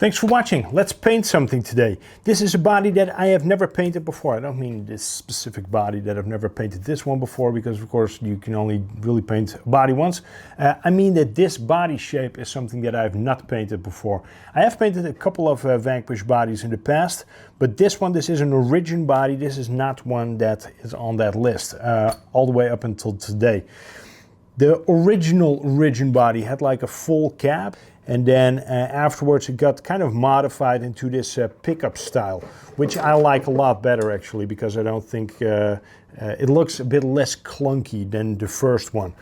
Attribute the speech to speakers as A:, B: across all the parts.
A: Thanks for watching. Let's paint something today. This is a body that I have never painted before. I don't mean this specific body that I've never painted this one before, because of course you can only really paint a body once. I mean that this body shape is something that I've not painted before. I have painted a couple of Vanquish bodies in the past, but this is an origin body. This is not one that is on that list all the way up until today. The original origin body had like a full cap, and then afterwards it got kind of modified into this pickup style, which I like a lot better actually, because I don't think it looks a bit less clunky than the first one.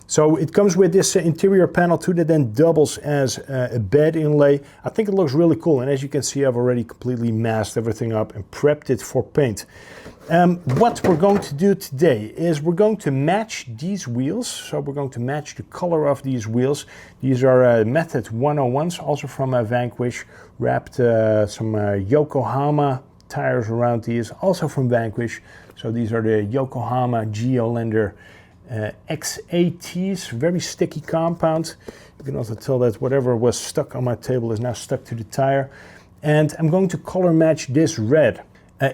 A: So it comes with this interior panel too that then doubles as a bed inlay. I think it looks really cool, and as you can see I've already completely masked everything up and prepped it for paint. What we're going to do today is we're going to match these wheels. So we're going to match the color of these wheels. These are Method 101s, also from Vanquish. Wrapped some Yokohama tires around these, also from Vanquish. So these are the Yokohama Geolandar XATs, very sticky compound. You can also tell that whatever was stuck on my table is now stuck to the tire. And I'm going to color match this red.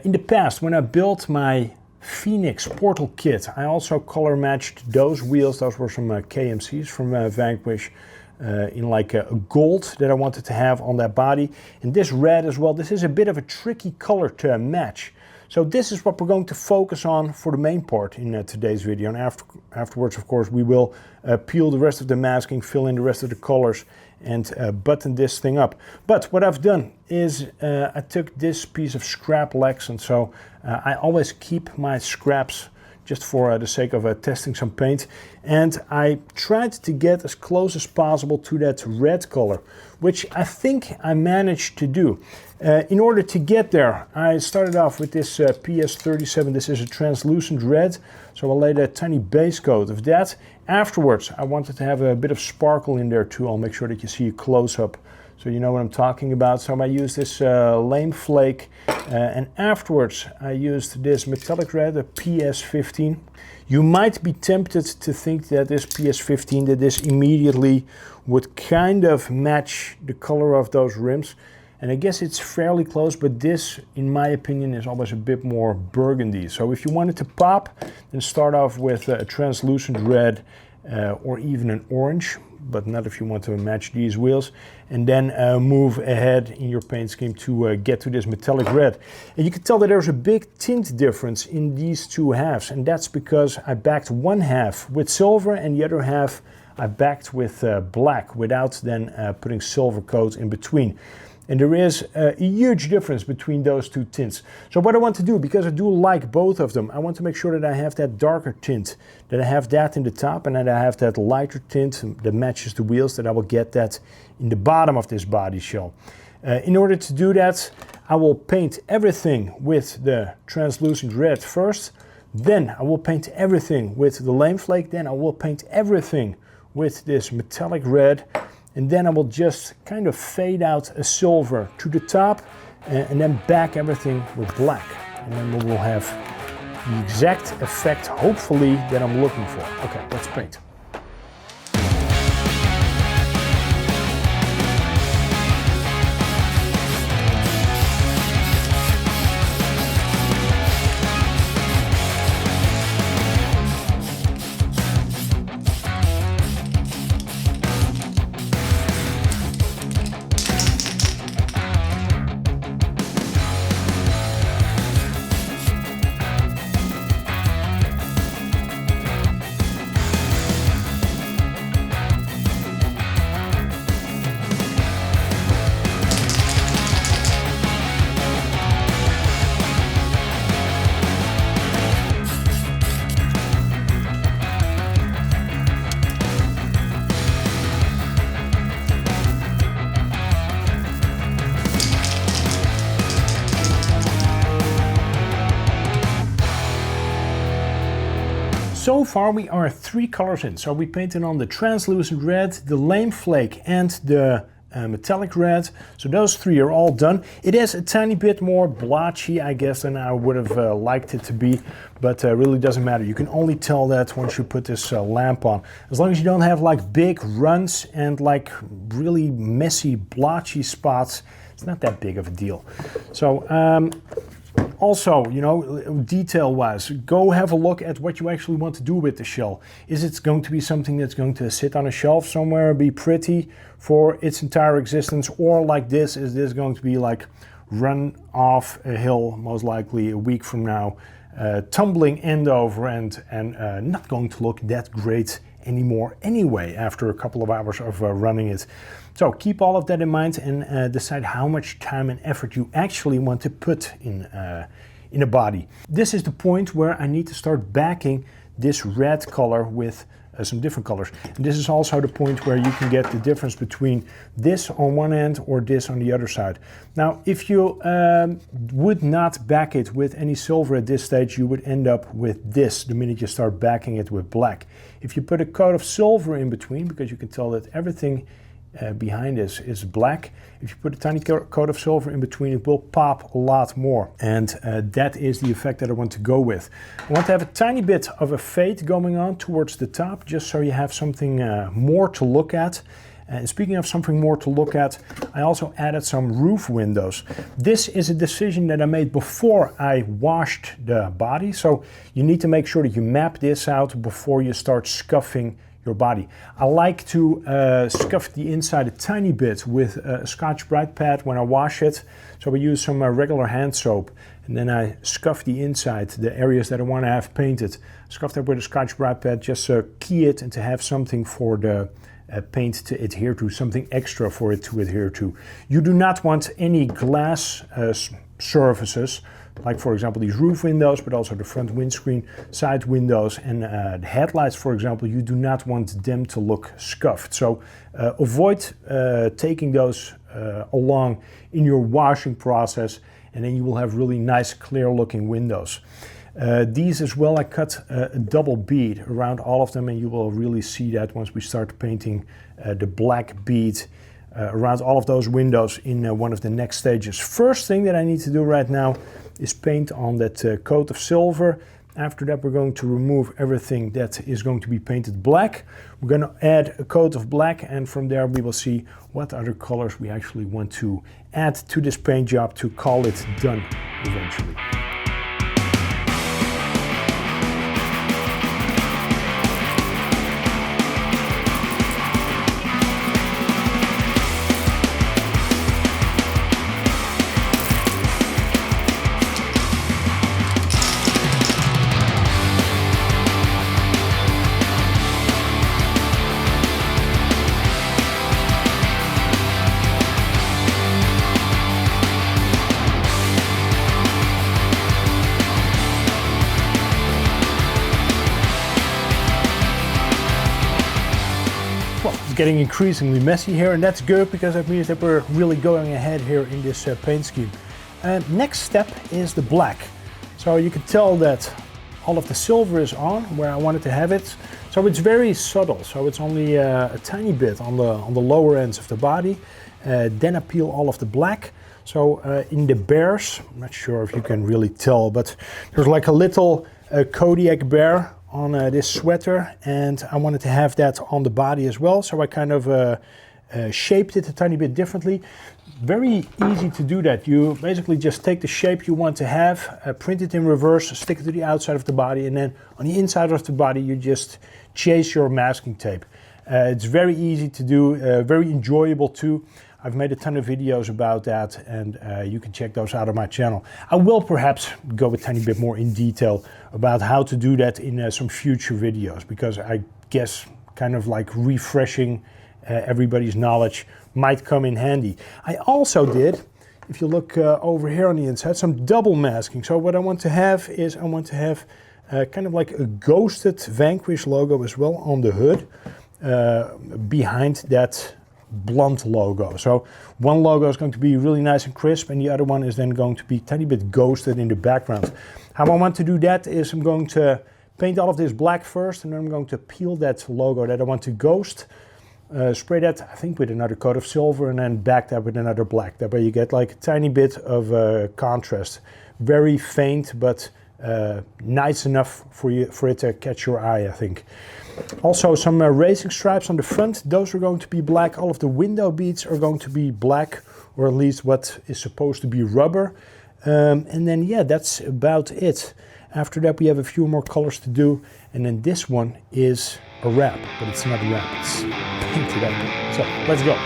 A: In the past, when I built my Phoenix Portal kit, I also color matched those wheels. Those were some KMCs from Vanquish in like a gold that I wanted to have on that body. And this red as well, this is a bit of a tricky color to match. So this is what we're going to focus on for the main part in today's video. And afterwards, of course, we will peel the rest of the masking, fill in the rest of the colors, and button this thing up. But what I've done is I took this piece of scrap Lex, and so I always keep my scraps just for the sake of testing some paint. And I tried to get as close as possible to that red color, which I think I managed to do. In order to get there, I started off with this PS37. This is a translucent red, so I laid a tiny base coat of that. Afterwards, I wanted to have a bit of sparkle in there too. I'll make sure that you see a close-up so you know what I'm talking about. So I used this lame flake, and afterwards I used this metallic red, a PS15. You might be tempted to think that this PS15, that this immediately would kind of match the color of those rims. And I guess it's fairly close, but this, in my opinion, is always a bit more burgundy. So if you wanted to pop, then start off with a translucent red or even an orange, but not if you want to match these wheels. And then move ahead in your paint scheme to get to this metallic red. And you can tell that there's a big tint difference in these two halves. And that's because I backed one half with silver and the other half I backed with black, without then putting silver coat in between. And there is a huge difference between those two tints. So what I want to do, because I do like both of them, I want to make sure that I have that darker tint, that I have that in the top, and that I have that lighter tint that matches the wheels, that I will get that in the bottom of this body shell. In order to do that, I will paint everything with the translucent red first. Then I will paint everything with the lame flake. Then I will paint everything with this metallic red. And then I will just kind of fade out a silver to the top and then back everything with black. And then we will have the exact effect, hopefully, that I'm looking for. Okay, let's paint. So far we are 3 colors in. So we painted on the translucent red, the lame flake, and the metallic red. So those three are all done. It is a tiny bit more blotchy, I guess, than I would have liked it to be, but really doesn't matter. You can only tell that once you put this lamp on. As long as you don't have like big runs and like really messy blotchy spots, it's not that big of a deal. So also, you know, detail-wise, go have a look at what you actually want to do with the shell. Is it going to be something that's going to sit on a shelf somewhere, be pretty for its entire existence, or like this, is this going to be like run off a hill, most likely a week from now, tumbling end over end, and not going to look that great anymore anyway after a couple of hours of running it. So keep all of that in mind and decide how much time and effort you actually want to put in a body. This is the point where I need to start backing this red color with some different colors. And this is also the point where you can get the difference between this on one end or this on the other side. Now, if you would not back it with any silver at this stage, you would end up with this the minute you start backing it with black. If you put a coat of silver in between, because you can tell that everything behind this is black, if you put a tiny coat of silver in between, it will pop a lot more. And that is the effect that I want to go with. I want to have a tiny bit of a fade going on towards the top, just so you have something more to look at. And speaking of something more to look at, I also added some roof windows. This is a decision that I made before I washed the body, so you need to make sure that you map this out before you start scuffing your body. I like to scuff the inside a tiny bit with a Scotch-Brite pad when I wash it. So I use some regular hand soap, and then I scuff the inside, the areas that I want to have painted. Scuff that with a Scotch-Brite pad, just key it and to have something for the paint to adhere to, something extra for it to adhere to. You do not want any glass surfaces, like for example these roof windows, but also the front windscreen, side windows, and the headlights, for example. You do not want them to look scuffed. So avoid taking those along in your washing process, and then you will have really nice clear looking windows. These as well, I cut a double bead around all of them, and you will really see that once we start painting the black bead around all of those windows in one of the next stages. First thing that I need to do right now is paint on that coat of silver. After that, we're going to remove everything that is going to be painted black. We're going to add a coat of black, and from there we will see what other colors we actually want to add to this paint job to call it done eventually. Getting increasingly messy here, and that's good because that means that we're really going ahead here in this paint scheme. Next step is the black. So you can tell that all of the silver is on where I wanted to have it. So it's very subtle, so it's only a tiny bit on the lower ends of the body. Then I peel all of the black. So in the bears, I'm not sure if you can really tell, but there's like a little Kodiak bear on this sweater, and I wanted to have that on the body as well, so I kind of shaped it a tiny bit differently. Very easy to do that. You basically just take the shape you want to have, print it in reverse, stick it to the outside of the body, and then on the inside of the body you just chase your masking tape. It's very easy to do, very enjoyable too. I've made a ton of videos about that, and you can check those out on my channel. I will perhaps go a tiny bit more in detail about how to do that in some future videos, because I guess kind of like refreshing everybody's knowledge might come in handy. I also did, if you look over here on the inside, some double masking. So what I want to have is I want to have kind of like a ghosted Vanquish logo as well on the hood behind that blunt logo. So one logo is going to be really nice and crisp, and the other one is then going to be a tiny bit ghosted in the background. How I want to do that is I'm going to paint all of this black first, and then I'm going to peel that logo that I want to ghost spray that, I think, with another coat of silver, and then back that with another black. That way you get like a tiny bit of contrast. Very faint, but nice enough for it to catch your eye, I think. Also some racing stripes on the front. Those are going to be black. All of the window beads are going to be black, or at least what is supposed to be rubber. And then, yeah, that's about it. After that, we have a few more colors to do. And then this one is a wrap, but it's not a wrap, it's painted up. So let's go.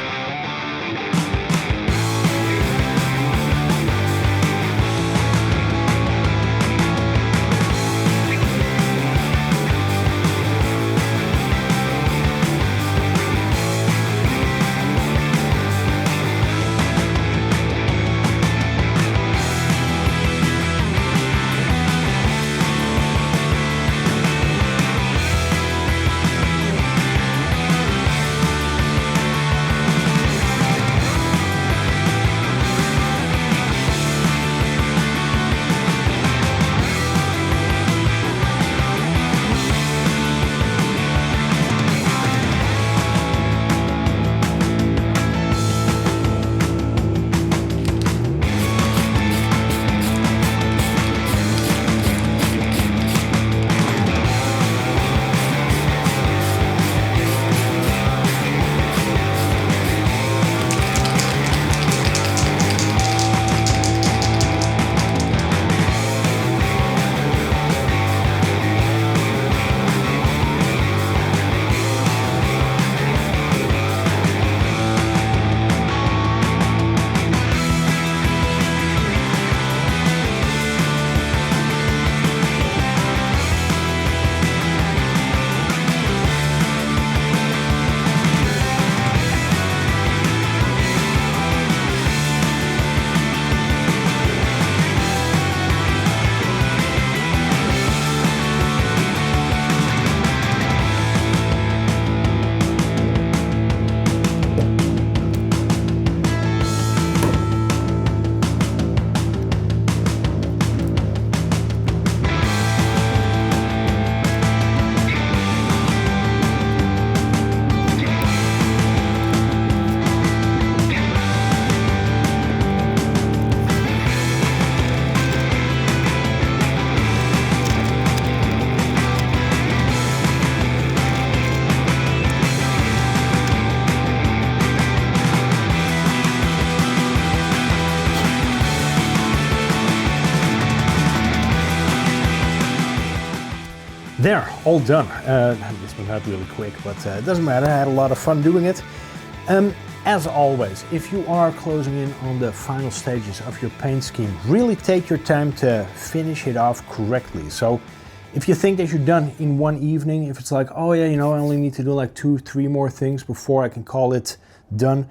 A: There, all done. This was not really quick, but it doesn't matter. I had a lot of fun doing it. As always, if you are closing in on the final stages of your paint scheme, really take your time to finish it off correctly. So if you think that you're done in one evening, if it's like, oh yeah, you know, I only need to do like 2-3 more things before I can call it done,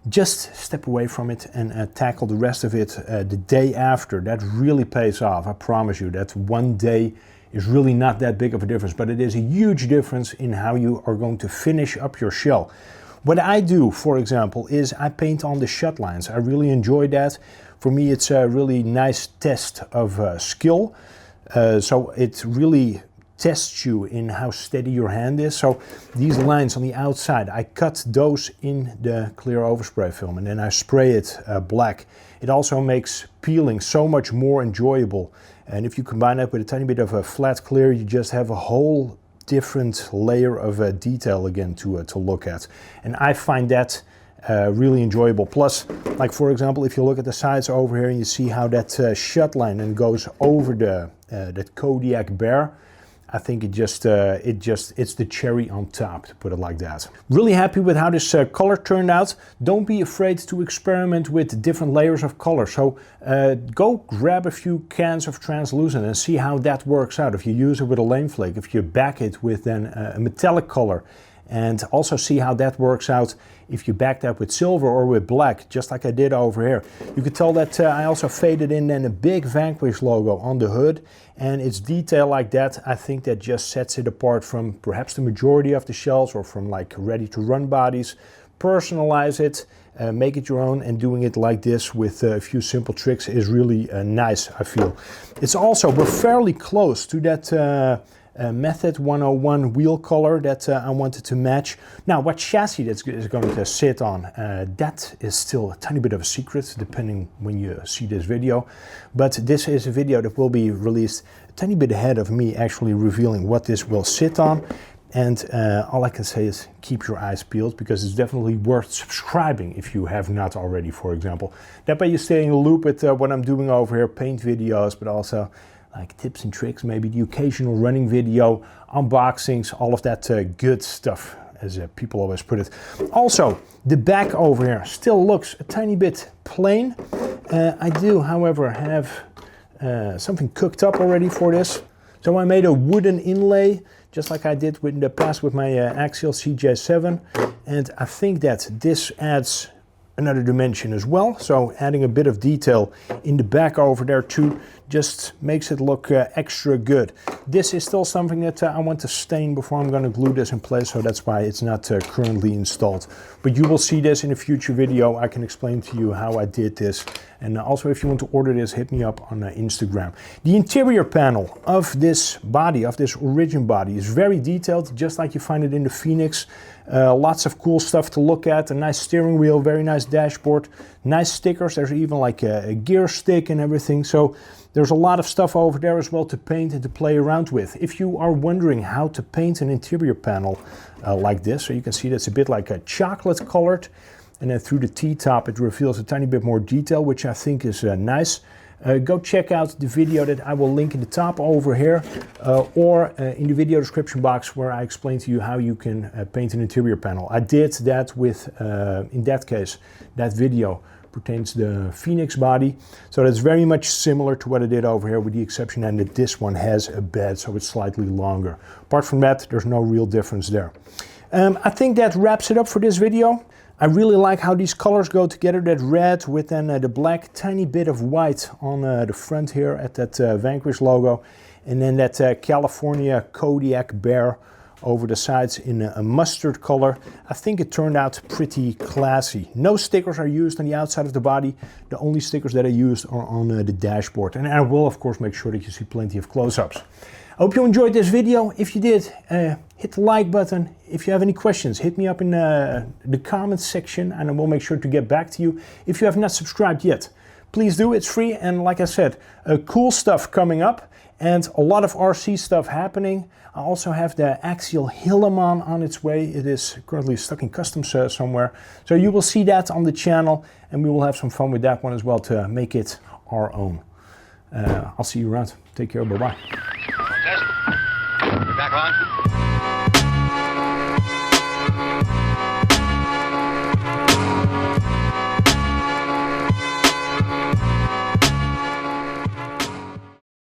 A: just step away from it and tackle the rest of it the day after. That really pays off. I promise you that one day is really not that big of a difference, but it is a huge difference in how you are going to finish up your shell. What I do, for example, is I paint on the shut lines. I really enjoy that. For me, it's a really nice test of skill. So it really tests you in how steady your hand is. So these lines on the outside, I cut those in the clear overspray film and then I spray it black. It also makes peeling so much more enjoyable. And if you combine that with a tiny bit of a flat clear, you just have a whole different layer of detail again to look at. And I find that really enjoyable. Plus, like for example, if you look at the sides over here and you see how that shut line and goes over that Kodiak Bear, I think it's the cherry on top, to put it like that. Really happy with how this color turned out. Don't be afraid to experiment with different layers of color. So go grab a few cans of translucent and see how that works out. If you use it with a lame flake, if you back it with then a metallic color, and also see how that works out if you back that with silver or with black, just like I did over here. You could tell that I also faded in then a big Vanquish logo on the hood, and it's detail like that. I think that just sets it apart from perhaps the majority of the shells or from like ready to run bodies. Personalize it, make it your own, and doing it like this with a few simple tricks is really nice, I feel. It's also, we're fairly close to that Method 101 wheel color that I wanted to match. Now, what chassis that's is going to sit on, that is still a tiny bit of a secret, depending when you see this video. But this is a video that will be released a tiny bit ahead of me actually revealing what this will sit on. And all I can say is keep your eyes peeled, because it's definitely worth subscribing if you have not already, for example. That way you stay in the loop with what I'm doing over here, paint videos, but also like tips and tricks, maybe the occasional running video, unboxings, all of that good stuff, as people always put it. Also, the back over here still looks a tiny bit plain. I do, however, have something cooked up already for this. So I made a wooden inlay, just like I did in the past with my Axial CJ7. And I think that this adds another dimension as well. So adding a bit of detail in the back over there too just makes it look extra good. This is still something that I want to stain before I'm going to glue this in place, so that's why it's not currently installed. But you will see this in a future video. I can explain to you how I did this. And also, if you want to order this, hit me up on Instagram. The interior panel of this body, of this Origin body, is very detailed, just like you find it in the Phoenix. Lots of cool stuff to look at. A nice steering wheel, very nice dashboard, nice stickers. There's even like a gear stick and everything. So there's a lot of stuff over there as well to paint and to play around with. If you are wondering how to paint an interior panel like this, so you can see that's a bit like a chocolate colored, and then through the T-top it reveals a tiny bit more detail, which I think is nice. Go check out the video that I will link in the top over here, or in the video description box, where I explain to you how you can paint an interior panel. I did that with, in that case, that video pertains to the Phoenix body. So that's very much similar to what I did over here, with the exception that this one has a bed, so it's slightly longer. Apart from that, there's no real difference there. I think that wraps it up for this video. I really like how these colors go together, that red with then the black, tiny bit of white on the front here at that Vanquish logo, and then that California Kodiak bear over the sides in a mustard color. I think it turned out pretty classy. No stickers are used on the outside of the body. The only stickers that I used are on the dashboard. And I will, of course, make sure that you see plenty of close-ups. I hope you enjoyed this video. If you did, hit the like button. If you have any questions, hit me up in the comments section, and I will make sure to get back to you. If you have not subscribed yet, please do. It's free, and like I said, cool stuff coming up and a lot of RC stuff happening. I also have the Axial Hillamon on its way. It is currently stuck in customs somewhere. So you will see that on the channel, and we will have some fun with that one as well to make it our own. I'll see you around. Take care. Bye-bye.
B: Test. Back on.